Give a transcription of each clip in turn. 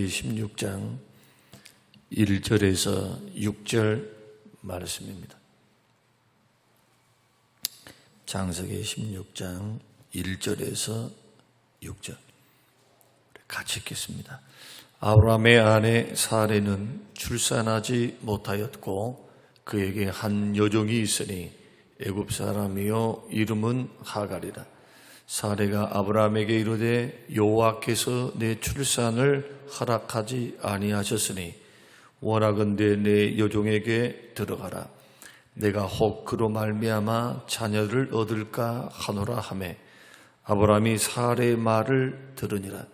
창세기 16장 1절에서 6절 말씀입니다. 창세기 16장 1절에서 6절 같이 읽겠습니다. 아브라함의 아내 사레는 출산하지 못하였고 그에게 한 여종이 있으니 애굽 사람이요 이름은 하갈이라. 사레가 아브라함에게 이르되 여호와께서 내 출산을 허락하지 아니하셨으니 원하건대 내 여종에게 들어가라. 내가 혹 그로 말미암아 자녀를 얻을까 하노라 하매 아브라함이 사레의 말을 들으니라.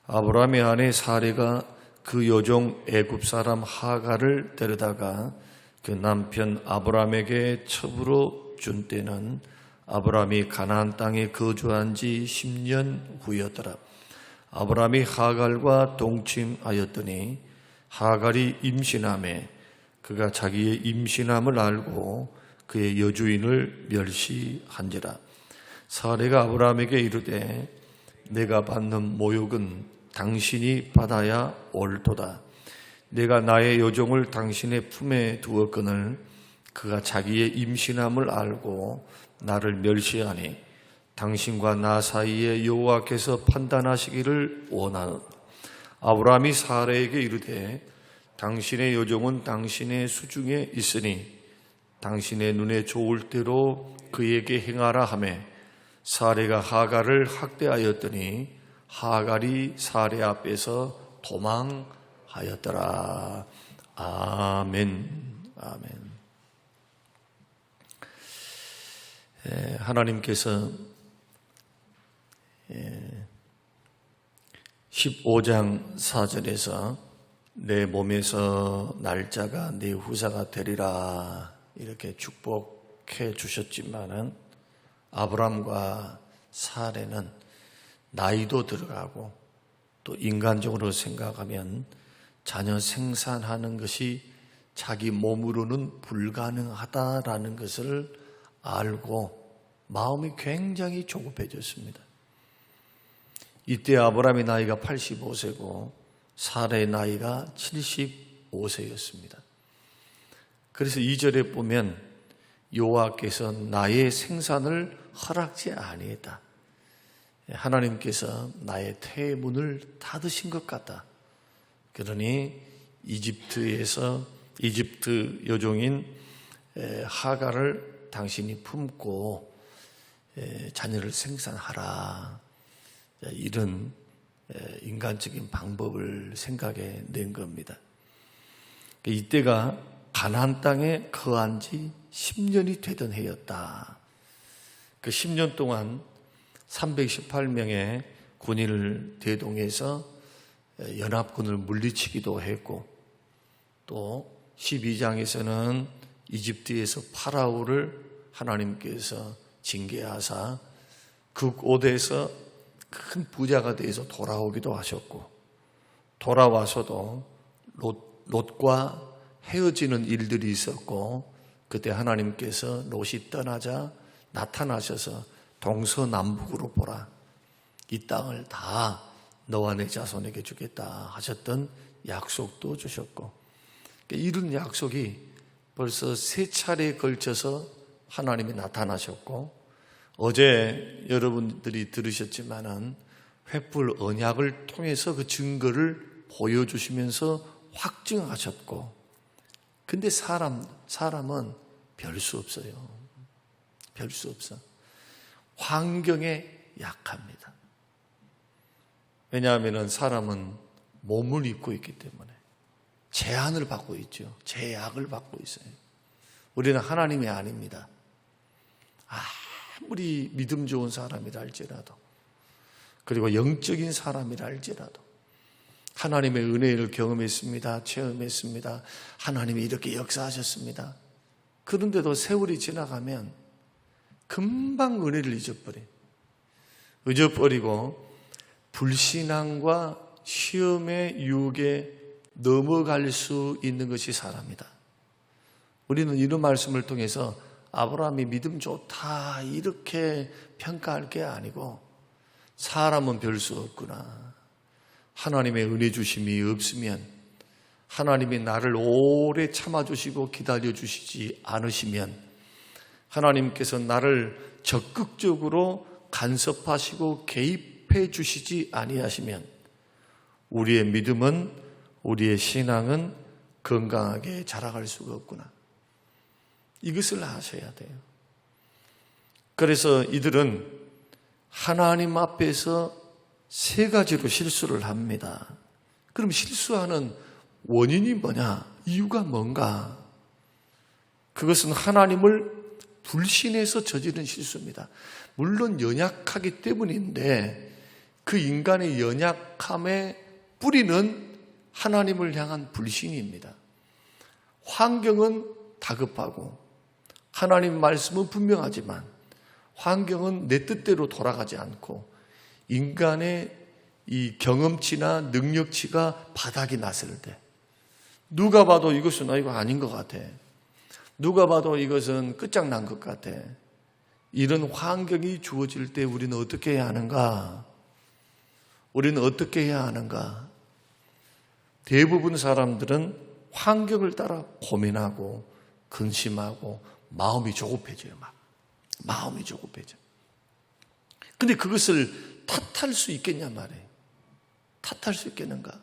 아브라함의 아내 사레가 그 여종 애굽 사람 하갈을 데려다가 그 남편 아브라함에게 첩으로 준 때는 아브라함이 가나안 땅에 거주한 지 10년 후였더라. 아브라함이 하갈과 동침하였더니 하갈이 임신하매 그가 자기의 임신함을 알고 그의 여주인을 멸시한지라. 사레가 아브라함에게 이르되 내가 받는 모욕은 당신이 받아야 옳도다. 내가 나의 여종을 당신의 품에 두었거늘 그가 자기의 임신함을 알고 나를 멸시하니 당신과 나 사이에 여호와께서 판단하시기를 원하노라. 아브라함이 사레에게 이르되 당신의 여종은 당신의 수중에 있으니 당신의 눈에 좋을 대로 그에게 행하라 하매 사레가 하갈을 학대하였더니 하갈이 사레 앞에서 도망하였더라. 아멘. 아멘. 하나님께서 15장 4절에서 내 몸에서 날짜가 네 후사가 되리라 이렇게 축복해 주셨지만은 아브람과 사레는 나이도 들어가고 또 인간적으로 생각하면 자녀 생산하는 것이 자기 몸으로는 불가능하다라는 것을 알고 마음이 굉장히 조급해졌습니다. 이때 아브라함의 나이가 85세고 사라의 나이가 75세였습니다. 그래서 2절에 보면 여호와께서 나의 생산을 허락지 아니했다. 하나님께서 나의 태의 문을 닫으신 것 같다. 그러니 이집트 여종인 하갈을 당신이 품고 자녀를 생산하라. 이런 인간적인 방법을 생각해 낸 겁니다. 이때가 가나안 땅에 거한 지 10년이 되던 해였다. 그 10년 동안 318명의 군인을 대동해서 연합군을 물리치기도 했고 또 12장에서는 이집트에서 파라오를 하나님께서 징계하사 극오대에서 큰 부자가 돼서 돌아오기도 하셨고 돌아와서도 롯과 헤어지는 일들이 있었고 그때 하나님께서 롯이 떠나자 나타나셔서 동서남북으로 보라. 이 땅을 다 너와 내 자손에게 주겠다 하셨던 약속도 주셨고 이런 약속이 벌써 3차례에 걸쳐서 하나님이 나타나셨고 어제 여러분들이 들으셨지만은 횃불 언약을 통해서 그 증거를 보여주시면서 확증하셨고 근데 사람은 별 수 없어요. 별 수 없어. 환경에 약합니다. 왜냐하면 사람은 몸을 입고 있기 때문에 제한을 받고 있죠. 제약을 받고 있어요. 우리는 하나님이 아닙니다. 아무리 믿음 좋은 사람이라 할지라도 그리고 영적인 사람이라 할지라도 하나님의 은혜를 경험했습니다. 체험했습니다. 하나님이 이렇게 역사하셨습니다. 그런데도 세월이 지나가면 금방 은혜를 잊어버리고 불신앙과 시험의 유혹에 넘어갈 수 있는 것이 사람이다. 우리는 이런 말씀을 통해서 아브라함이 믿음 좋다 이렇게 평가할 게 아니고 사람은 별 수 없구나. 하나님의 은혜 주심이 없으면, 하나님이 나를 오래 참아주시고 기다려주시지 않으시면, 하나님께서 나를 적극적으로 간섭하시고 개입해 주시지 아니하시면 우리의 믿음은, 우리의 신앙은 건강하게 자라갈 수가 없구나. 이것을 아셔야 돼요. 그래서 이들은 하나님 앞에서 세 가지로 실수를 합니다. 그럼 실수하는 원인이 뭐냐? 이유가 뭔가? 그것은 하나님을 불신해서 저지른 실수입니다. 물론 연약하기 때문인데 그 인간의 연약함의 뿌리는 하나님을 향한 불신입니다. 환경은 다급하고 하나님 말씀은 분명하지만 환경은 내 뜻대로 돌아가지 않고 인간의 이 경험치나 능력치가 바닥이 났을 때 누가 봐도 이것은 이거 아닌 것 같아. 누가 봐도 이것은 끝장난 것 같아. 이런 환경이 주어질 때 우리는 어떻게 해야 하는가? 우리는 어떻게 해야 하는가? 대부분 사람들은 환경을 따라 고민하고 근심하고 마음이 조급해져요. 마음이 조급해져. 근데 그것을 탓할 수 있겠냐 말이에요. 탓할 수 있겠는가?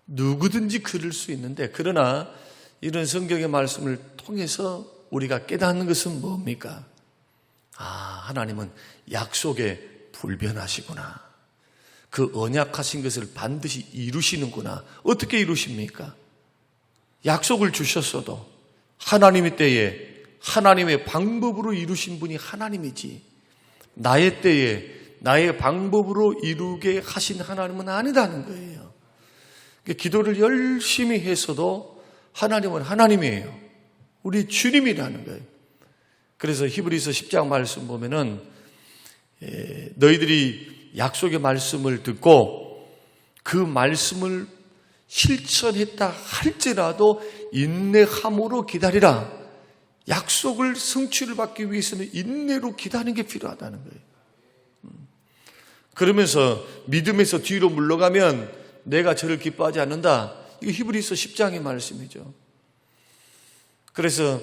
누구든지 그럴 수 있는데, 그러나 이런 성경의 말씀을 통해서 우리가 깨닫는 것은 뭡니까? 하나님은 약속에 불변하시구나. 그 언약하신 것을 반드시 이루시는구나. 어떻게 이루십니까? 약속을 주셨어도 하나님의 때에 하나님의 방법으로 이루신 분이 하나님이지, 나의 때에 나의 방법으로 이루게 하신 하나님은 아니다는 거예요. 기도를 열심히 했어도 하나님은 하나님이에요. 우리 주님이라는 거예요. 그래서 히브리서 10장 말씀 보면은 너희들이 약속의 말씀을 듣고 그 말씀을 실천했다 할지라도 인내함으로 기다리라. 약속을 성취를 받기 위해서는 인내로 기다리는 게 필요하다는 거예요. 그러면서 믿음에서 뒤로 물러가면 내가 저를 기뻐하지 않는다. 이거 히브리서 10장의 말씀이죠. 그래서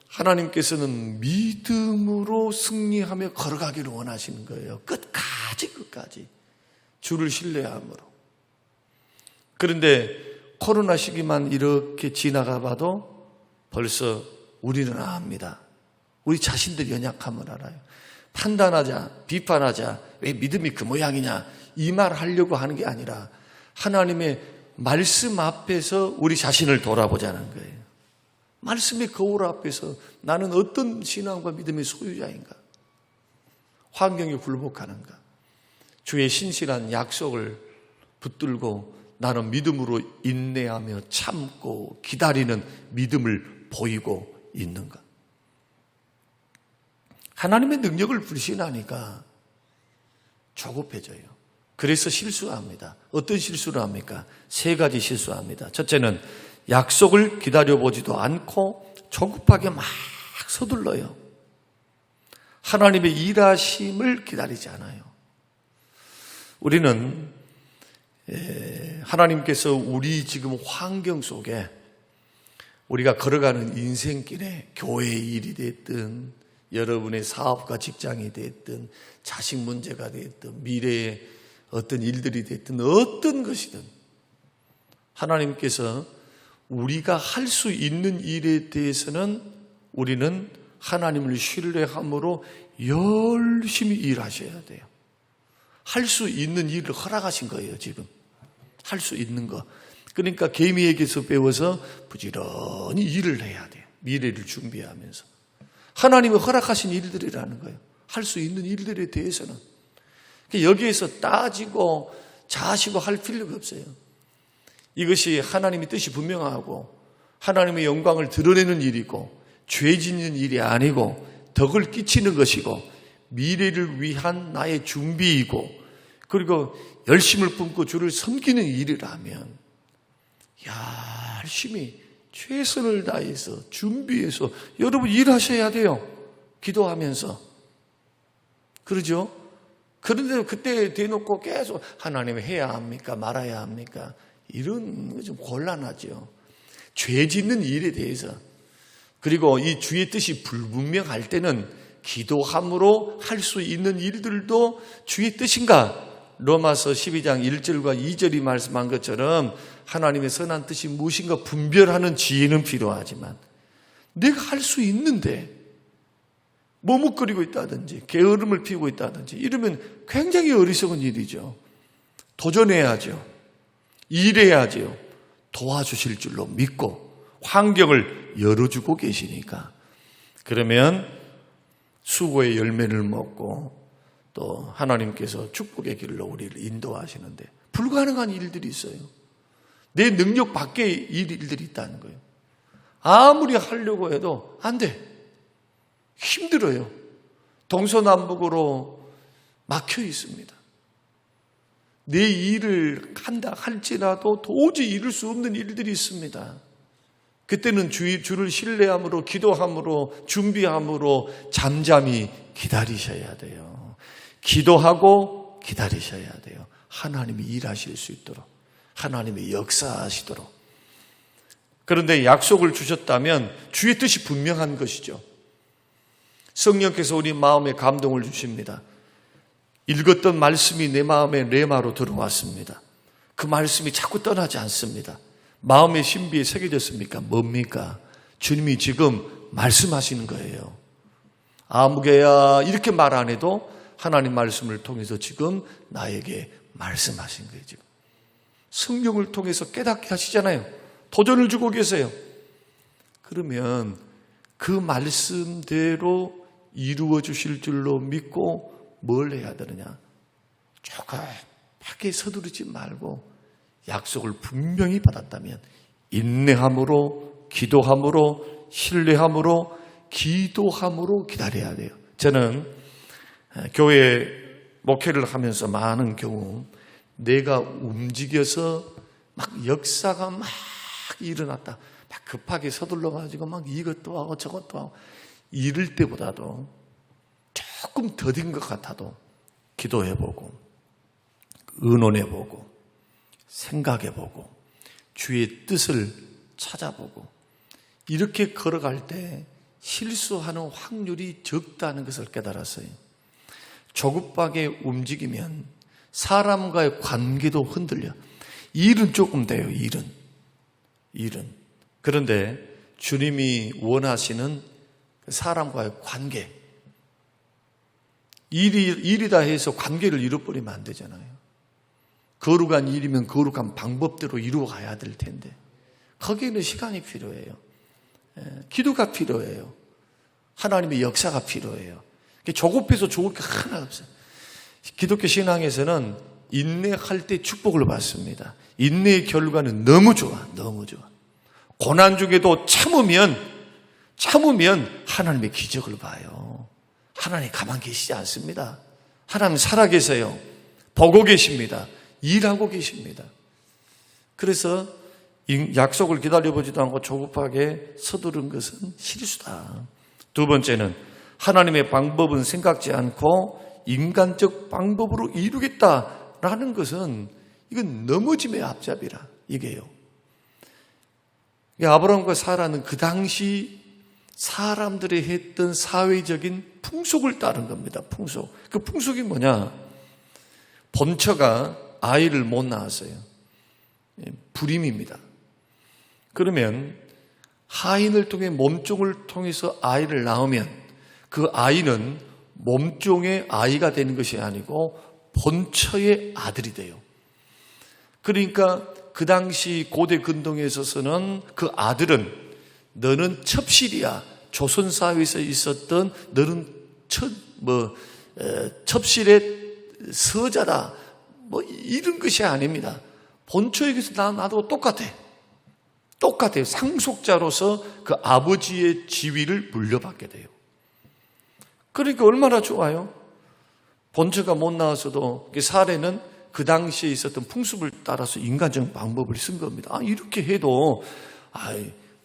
하나님께서는 믿음으로 승리하며 걸어가기를 원하시는 거예요. 끝까지 주를 신뢰함으로. 그런데 코로나 시기만 이렇게 지나가 봐도 벌써 우리는 압니다. 우리 자신들 연약함을 알아요. 판단하자, 비판하자, 왜 믿음이 그 모양이냐, 이 말 하려고 하는 게 아니라 하나님의 말씀 앞에서 우리 자신을 돌아보자는 거예요. 말씀의 거울 앞에서 나는 어떤 신앙과 믿음의 소유자인가? 환경에 굴복하는가? 주의 신실한 약속을 붙들고 나는 믿음으로 인내하며 참고 기다리는 믿음을 보이고 있는가? 하나님의 능력을 불신하니까 조급해져요. 그래서 실수합니다. 어떤 실수를 합니까? 세 가지 실수합니다. 첫째는 약속을 기다려보지도 않고 조급하게 막 서둘러요. 하나님의 일하심을 기다리지 않아요. 우리는 하나님께서 우리 지금 환경 속에 우리가 걸어가는 인생길에 교회의 일이 됐든 여러분의 사업과 직장이 됐든 자식 문제가 됐든 미래의 어떤 일들이 됐든 어떤 것이든 하나님께서 우리가 할 수 있는 일에 대해서는 우리는 하나님을 신뢰함으로 열심히 일하셔야 돼요. 할 수 있는 일을 허락하신 거예요, 지금. 할 수 있는 거. 그러니까 개미에게서 배워서 부지런히 일을 해야 돼요. 미래를 준비하면서. 하나님이 허락하신 일들이라는 거예요. 할 수 있는 일들에 대해서는. 여기에서 따지고 자시고 할 필요가 없어요. 이것이 하나님의 뜻이 분명하고 하나님의 영광을 드러내는 일이고 죄 짓는 일이 아니고 덕을 끼치는 것이고 미래를 위한 나의 준비이고 그리고 열심을 품고 주를 섬기는 일이라면 열심히 최선을 다해서 준비해서 여러분 일하셔야 돼요. 기도하면서. 그러죠? 그런데 그때 대놓고 계속 하나님이 해야 합니까? 말아야 합니까? 이런 거 좀 곤란하죠. 죄 짓는 일에 대해서. 그리고 이 주의 뜻이 불분명할 때는 기도함으로 할 수 있는 일들도 주의 뜻인가? 로마서 12장 1절과 2절이 말씀한 것처럼 하나님의 선한 뜻이 무엇인가 분별하는 지혜는 필요하지만 내가 할 수 있는데 머뭇거리고 있다든지 게으름을 피우고 있다든지 이러면 굉장히 어리석은 일이죠. 도전해야죠. 일해야죠. 도와주실 줄로 믿고 환경을 열어주고 계시니까. 그러면 수고의 열매를 먹고 또 하나님께서 축복의 길로 우리를 인도하시는데 불가능한 일들이 있어요. 내 능력 밖의 일들이 있다는 거예요. 아무리 하려고 해도 안 돼. 힘들어요. 동서남북으로 막혀 있습니다. 내 일을 한다 할지라도 도저히 이룰 수 없는 일들이 있습니다. 그때는 주를 신뢰함으로 기도함으로 준비함으로 잠잠히 기다리셔야 돼요. 기도하고 기다리셔야 돼요. 하나님이 일하실 수 있도록 하나님이 역사하시도록. 그런데 약속을 주셨다면 주의 뜻이 분명한 것이죠. 성령께서 우리 마음에 감동을 주십니다. 읽었던 말씀이 내 마음에 레마로 들어왔습니다. 그 말씀이 자꾸 떠나지 않습니다. 마음의 신비에 새겨졌습니까? 뭡니까? 주님이 지금 말씀하시는 거예요. 아무개야 이렇게 말 안 해도 하나님 말씀을 통해서 지금 나에게 말씀하신 거예요. 지금 성령을 통해서 깨닫게 하시잖아요. 도전을 주고 계세요. 그러면 그 말씀대로 이루어 주실 줄로 믿고 뭘 해야 되느냐? 조급하게 서두르지 말고 약속을 분명히 받았다면 인내함으로 기도함으로 신뢰함으로 기도함으로 기다려야 돼요. 저는 교회 목회를 하면서 많은 경우 내가 움직여서 막 역사가 막 일어났다. 막 급하게 서둘러가지고 막 이것도 하고 저것도 하고 이럴 때보다도 조금 더딘 것 같아도 기도해보고 의논해보고 생각해보고 주의 뜻을 찾아보고 이렇게 걸어갈 때 실수하는 확률이 적다는 것을 깨달았어요. 조급하게 움직이면 사람과의 관계도 흔들려. 일은 조금 돼요. 일은. 그런데 주님이 원하시는 사람과의 관계, 일이다 해서 관계를 잃어버리면 안 되잖아요. 거룩한 일이면 거룩한 방법대로 이루어가야 될 텐데 거기에는 시간이 필요해요. 기도가 필요해요. 하나님의 역사가 필요해요. 조급해서 좋을 게 하나 없어요. 기독교 신앙에서는 인내할 때 축복을 받습니다. 인내의 결과는 너무 좋아. 고난 중에도 참으면 하나님의 기적을 봐요. 하나님 가만 계시지 않습니다. 하나님 살아계세요. 보고 계십니다. 일하고 계십니다. 그래서 약속을 기다려보지도 않고 조급하게 서두른 것은 실수다. 두 번째는 하나님의 방법은 생각지 않고 인간적 방법으로 이루겠다라는 것은 이건 넘어짐의 앞잡이라 이게요. 아브라함과 사라는 그 당시 사람들이 했던 사회적인 풍속을 따른 겁니다. 풍속. 그 풍속이 뭐냐? 본처가 아이를 못 낳았어요. 불임입니다. 그러면 하인을 통해 몸종을 통해서 아이를 낳으면 그 아이는 몸종의 아이가 되는 것이 아니고 본처의 아들이 돼요. 그러니까 그 당시 고대 근동에 있어서는 그 아들은 너는 첩실이야. 조선 사회에서 있었던 너는 첩실의 서자다. 이런 것이 아닙니다. 본처에게서 나도 똑같아요. 상속자로서 그 아버지의 지위를 물려받게 돼요. 그러니까 얼마나 좋아요? 본처가 못 나왔어도 사례는 그 당시에 있었던 풍습을 따라서 인간적 방법을 쓴 겁니다. 이렇게 해도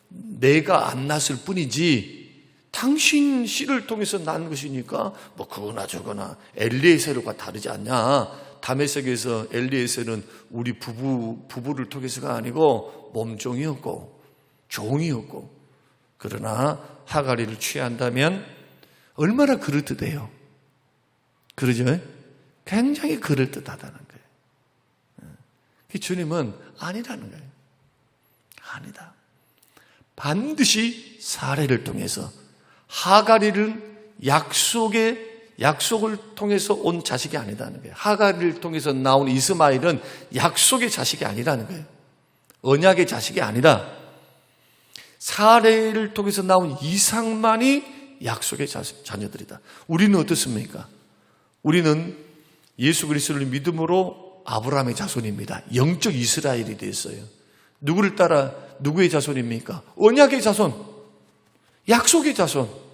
내가 안 낳았을 뿐이지 당신 씨를 통해서 난 것이니까 뭐 그거나 저거나 엘리에셀과 다르지 않냐. 다메섹에서 엘리에셀은 우리 부부를 통해서가 아니고 몸종이었고 종이었고, 그러나 하가리를 취한다면 얼마나 그럴듯해요. 그러죠? 굉장히 그럴듯하다는 거예요. 주님은 아니라는 거예요. 아니다. 반드시 사례를 통해서 하가리를 약속을 통해서 온 자식이 아니라는 거예요. 하가리를 통해서 나온 이스마엘은 약속의 자식이 아니라는 거예요. 언약의 자식이 아니라 사례를 통해서 나온 이상만이 약속의 자녀들이다. 우리는 어떻습니까? 우리는 예수 그리스도를 믿음으로 아브라함의 자손입니다. 영적 이스라엘이 됐어요. 누구를 따라 누구의 자손입니까? 언약의 자손, 약속의 자손.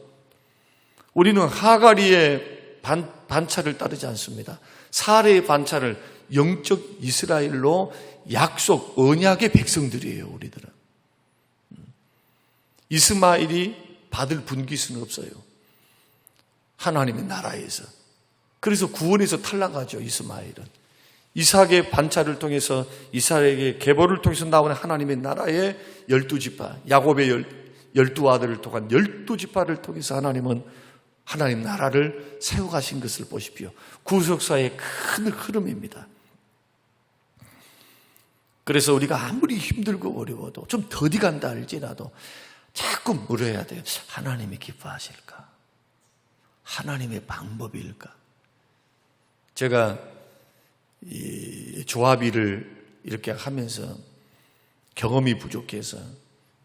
우리는 하가리의 반차를 따르지 않습니다. 사례의 반차를 영적 이스라엘로 약속, 언약의 백성들이에요, 우리들은. 이스마엘이 받을 분깃은 없어요. 하나님의 나라에서. 그래서 구원에서 탈락하죠, 이스마엘은. 이삭의 반차를 통해서, 이삭의 계보를 통해서 나오는 하나님의 나라의 12지파, 야곱의 12아들을 통한 12지파를 통해서 하나님은 하나님 나라를 세워가신 것을 보십시오. 구속사의 큰 흐름입니다. 그래서 우리가 아무리 힘들고 어려워도 좀 더디 간다 할지라도 자꾸 물어야 돼요. 하나님이 기뻐하실까? 하나님의 방법일까? 제가 이 조합일을 이렇게 하면서 경험이 부족해서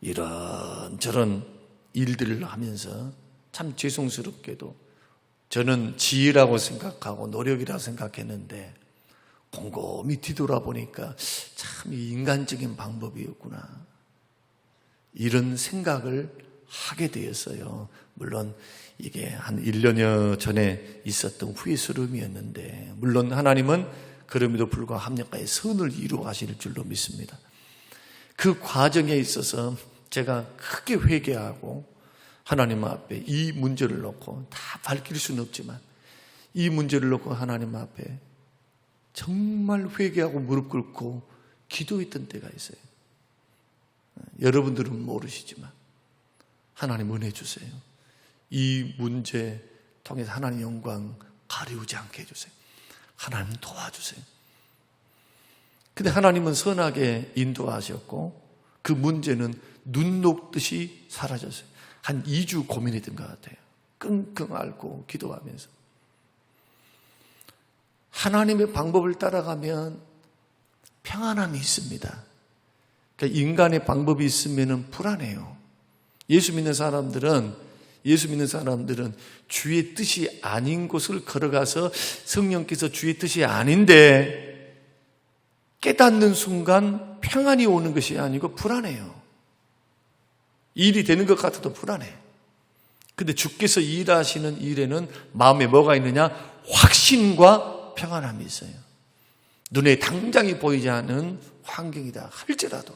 이런저런 일들을 하면서 참 죄송스럽게도 저는 지혜라고 생각하고 노력이라고 생각했는데 곰곰이 뒤돌아보니까 참 인간적인 방법이었구나, 이런 생각을 하게 되었어요. 물론 이게 한 1년여 전에 있었던 후회스러움이었는데, 물론 하나님은 그럼에도 불구하고 합력하여 선을 이루어 가실 줄로 믿습니다. 그 과정에 있어서 제가 크게 회개하고 하나님 앞에 이 문제를 놓고, 다 밝힐 수는 없지만 이 문제를 놓고 하나님 앞에 정말 회개하고 무릎 꿇고 기도했던 때가 있어요. 여러분들은 모르시지만 하나님 은혜 주세요. 이 문제 통해서 하나님 영광 가리우지 않게 해주세요. 하나님 도와주세요. 근데 하나님은 선하게 인도하셨고 그 문제는 눈 녹듯이 사라졌어요. 한 2주 고민했던 것 같아요. 끙끙 앓고 기도하면서. 하나님의 방법을 따라가면 평안함이 있습니다. 그러니까 인간의 방법이 있으면 불안해요. 예수 믿는 사람들은 주의 뜻이 아닌 곳을 걸어가서 성령께서 주의 뜻이 아닌데 깨닫는 순간 평안이 오는 것이 아니고 불안해요. 일이 되는 것 같아도 불안해. 근데 주께서 일하시는 일에는 마음에 뭐가 있느냐? 확신과 평안함이 있어요. 눈에 당장이 보이지 않는 환경이다 할지라도.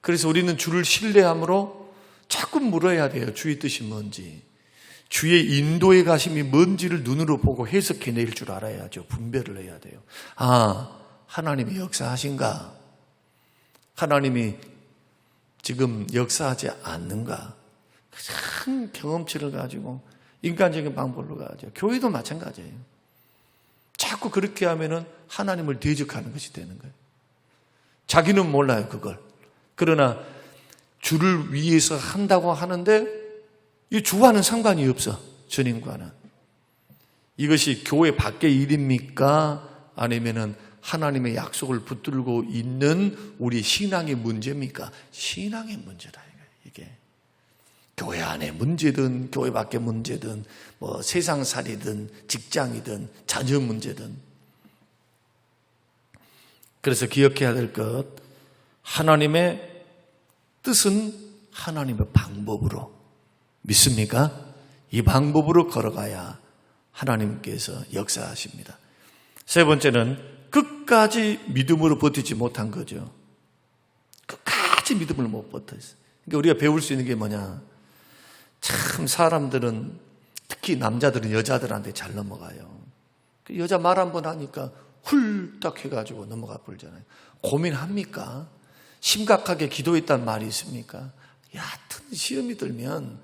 그래서 우리는 주를 신뢰함으로 자꾸 물어야 돼요. 주의 뜻이 뭔지. 주의 인도의 가심이 뭔지를 눈으로 보고 해석해낼 줄 알아야죠. 분별을 해야 돼요. 아, 하나님이 역사하신가? 하나님이 지금 역사하지 않는가? 큰 경험치를 가지고 인간적인 방법으로 가죠. 교회도 마찬가지예요. 자꾸 그렇게 하면은 하나님을 대적하는 것이 되는 거예요. 자기는 몰라요, 그걸. 그러나 주를 위해서 한다고 하는데 이 주와는 상관이 없어. 주님과는. 이것이 교회 밖의 일입니까? 아니면은 하나님의 약속을 붙들고 있는 우리 신앙의 문제입니까? 신앙의 문제다, 이게. 교회 안에 문제든 교회 밖의 문제든 뭐 세상살이든 직장이든 자녀 문제든. 그래서 기억해야 될 것, 하나님의 뜻은 하나님의 방법으로 믿습니까? 이 방법으로 걸어가야 하나님께서 역사하십니다. 세 번째는 끝까지 믿음으로 버티지 못한 거죠. 끝까지 믿음을 못 버텼어요. 그러니까 우리가 배울 수 있는 게 뭐냐? 참 사람들은, 특히 남자들은 여자들한테 잘 넘어가요. 여자 말 한 번 하니까 훌딱 해가지고 넘어가 버리잖아요. 고민합니까? 심각하게 기도했다는 말이 있습니까? 여하튼 시험이 들면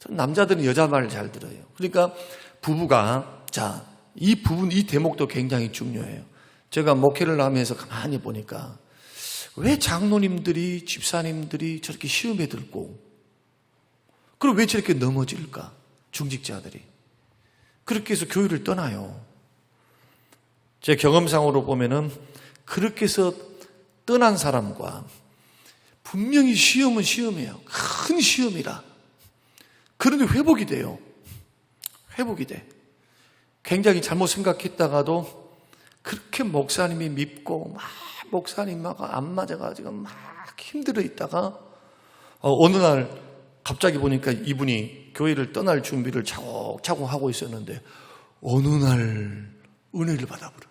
남자들은 여자 말을 잘 들어요. 그러니까 부부가, 이 대목도 굉장히 중요해요. 제가 목회를 하면서 가만히 보니까 왜 장로님들이, 집사님들이 저렇게 시험에 들고, 그리고 왜 저렇게 넘어질까? 중직자들이. 그렇게 해서 교회를 떠나요. 제 경험상으로 보면은 그렇게 해서 떠난 사람과 분명히 시험은 시험이에요. 큰 시험이라. 그런데 회복이 돼요. 회복이 돼. 굉장히 잘못 생각했다가도 그렇게 목사님이 밉고 막 목사님하고 안 맞아가지고 막 힘들어 있다가 어느 날 갑자기 보니까 이분이 교회를 떠날 준비를 차곡차곡 하고 있었는데 어느 날 은혜를 받아버려.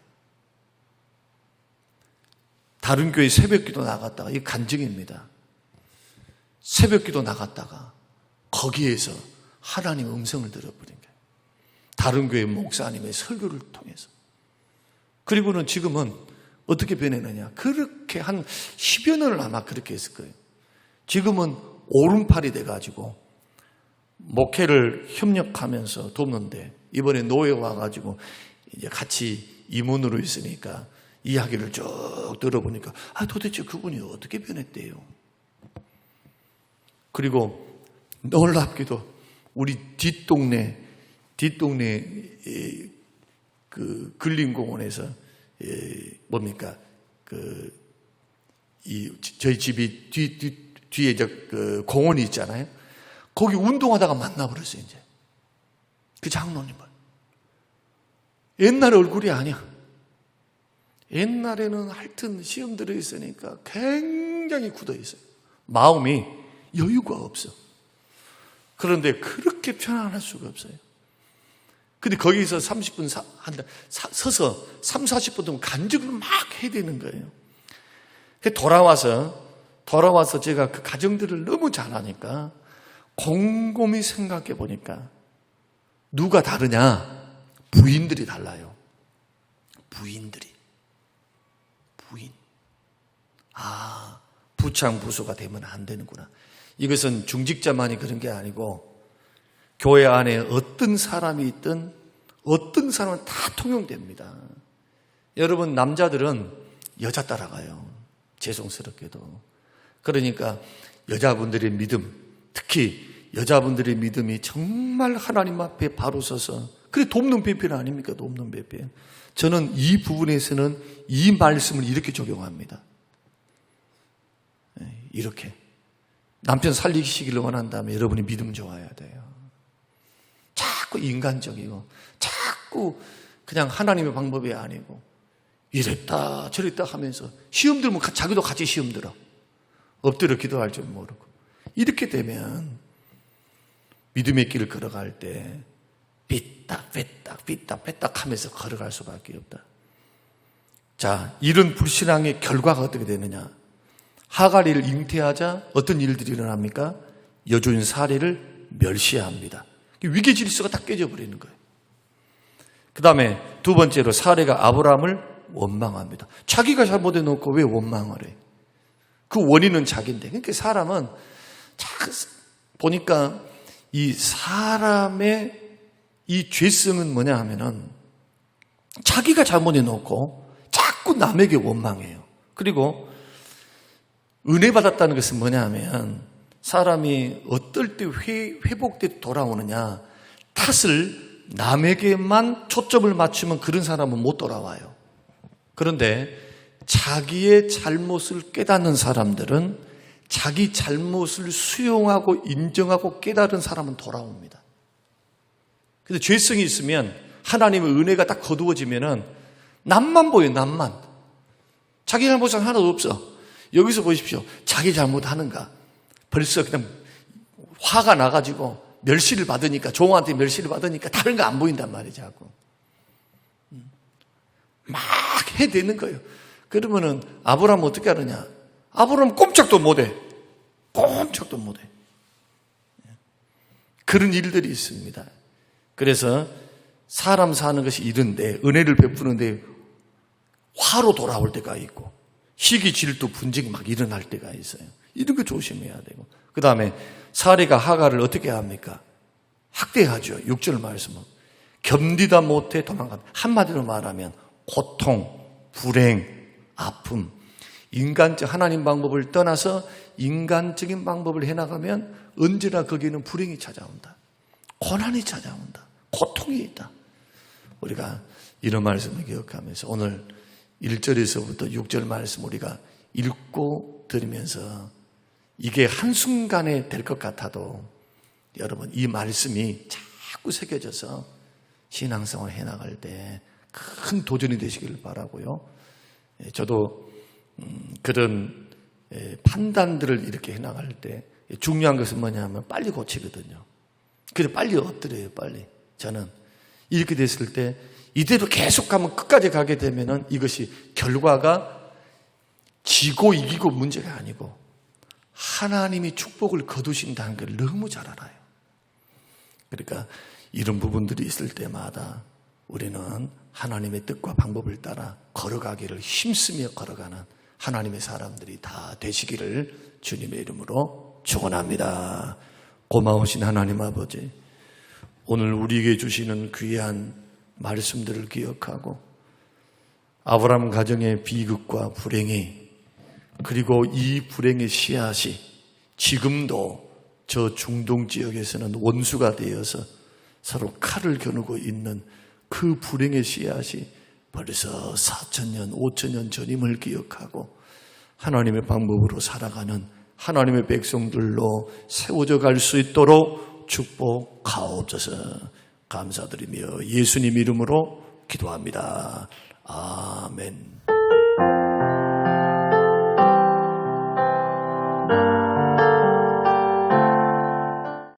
다른 교회 새벽기도 나갔다가, 이 간증입니다. 새벽기도 나갔다가 거기에서 하나님의 음성을 들어버린 거예요. 다른 교회 목사님의 설교를 통해서. 그리고는 지금은 어떻게 변했느냐. 그렇게 한 10여 년을 아마 그렇게 했을 거예요. 지금은 오른팔이 돼가지고 목회를 협력하면서 돕는데, 이번에 노예 와가지고 이제 같이 임원으로 있으니까 이야기를 쭉 들어보니까 도대체 그분이 어떻게 변했대요. 그리고 놀랍게도 우리 뒷동네 그 근린공원에서 저희 집이 뒤에 그 공원이 있잖아요. 거기 운동하다가 만나버렸어요. 이제 그 장로님을. 옛날 얼굴이 아니야. 옛날에는 하여튼 시험 들어있으니까 굉장히 굳어있어요. 마음이 여유가 없어. 그런데 그렇게 편안할 수가 없어요. 근데 거기서 30분 서서 3, 40분 동안 간증을 막 해야 되는 거예요. 돌아와서 제가 그 가정들을 너무 잘하니까 곰곰이 생각해 보니까 누가 다르냐? 부인들이 달라요. 부인. 부창부수가 되면 안 되는구나. 이것은 중직자만이 그런 게 아니고 교회 안에 어떤 사람이 있든 어떤 사람은 다 통용됩니다. 여러분, 남자들은 여자 따라가요. 죄송스럽게도. 그러니까 여자분들의 믿음, 특히 여자분들의 믿음이 정말 하나님 앞에 바로 서서, 그래 돕는 배필 아닙니까? 돕는 배필. 저는 이 부분에서는 이 말씀을 이렇게 적용합니다. 이렇게 남편 살리시기를 원한다면 여러분이 믿음 좋아야 돼요. 자꾸 인간적이고 자꾸 그냥 하나님의 방법이 아니고 이랬다 저랬다 하면서 시험 들면 자기도 같이 시험 들어. 엎드려 기도할 줄 모르고. 이렇게 되면 믿음의 길을 걸어갈 때 삐딱 하면서 걸어갈 수밖에 없다. 자, 이런 불신앙의 결과가 어떻게 되느냐? 하갈이를 잉태하자 어떤 일들이 일어납니까? 여주인 사례를 멸시합니다. 위계 질서가 다 깨져버리는 거예요. 그 다음에 두 번째로 사례가 아브라함을 원망합니다. 자기가 잘못해놓고 왜 원망을 해? 그 원인은 자기인데. 그러니까 사람은 보니까 이 사람의 이 죄성은 뭐냐 하면은 자기가 잘못해놓고 자꾸 남에게 원망해요. 그리고 은혜 받았다는 것은 뭐냐 하면 사람이 어떨 때 회복돼 돌아오느냐, 탓을 남에게만 초점을 맞추면 그런 사람은 못 돌아와요. 그런데 자기의 잘못을 깨닫는 사람들은 자기 잘못을 수용하고 인정하고 깨달은 사람은 돌아옵니다. 그래서 죄성이 있으면 하나님의 은혜가 딱 거두어지면은 남만 보여요. 남만. 자기 잘못은 하나도 없어. 여기서 보십시오. 자기 잘못하는가? 벌써 그냥 화가 나가지고 멸시를 받으니까, 종한테 멸시를 받으니까 다른 거 안 보인단 말이죠. 자꾸. 막 해대는 거예요. 그러면은 아브라함은 어떻게 하느냐? 아브라함은 꼼짝도 못해. 꼼짝도 못해. 그런 일들이 있습니다. 그래서 사람 사는 것이 이런데 은혜를 베푸는데 화로 돌아올 때가 있고 시기 질투 분쟁이 막 일어날 때가 있어요. 이런 거 조심해야 되고 그 다음에 사례가 하가를 어떻게 합니까? 학대하죠. 6절 말씀은 견디다 못해 도망갑니다. 한마디로 말하면 고통, 불행, 아픔, 인간적 하나님 방법을 떠나서 인간적인 방법을 해나가면 언제나 거기는 불행이 찾아온다. 고난이 찾아온다. 고통이 있다. 우리가 이런 말씀을 기억하면서 오늘 1절에서부터 6절 말씀 우리가 읽고 들으면서 이게 한순간에 될 것 같아도 여러분 이 말씀이 자꾸 새겨져서 신앙생활 해나갈 때 큰 도전이 되시길 바라고요. 저도 그런 판단들을 이렇게 해나갈 때 중요한 것은 뭐냐면 빨리 고치거든요. 그래서 빨리 엎드려요. 빨리. 저는 이렇게 됐을 때 이대로 계속 가면 끝까지 가게 되면은 이것이 결과가 지고 이기고 문제가 아니고 하나님이 축복을 거두신다는 걸 너무 잘 알아요. 그러니까 이런 부분들이 있을 때마다 우리는 하나님의 뜻과 방법을 따라 걸어가기를 힘쓰며 걸어가는 하나님의 사람들이 다 되시기를 주님의 이름으로 축원합니다. 고마우신 하나님 아버지, 오늘 우리에게 주시는 귀한 말씀들을 기억하고 아브라함 가정의 비극과 불행이 그리고 이 불행의 씨앗이 지금도 저 중동 지역에서는 원수가 되어서 서로 칼을 겨누고 있는 그 불행의 씨앗이 벌써 4,000년, 5,000년 전임을 기억하고 하나님의 방법으로 살아가는 하나님의 백성들로 세워져 갈 수 있도록 축복하옵소서. 감사드리며 예수님 이름으로 기도합니다. 아멘.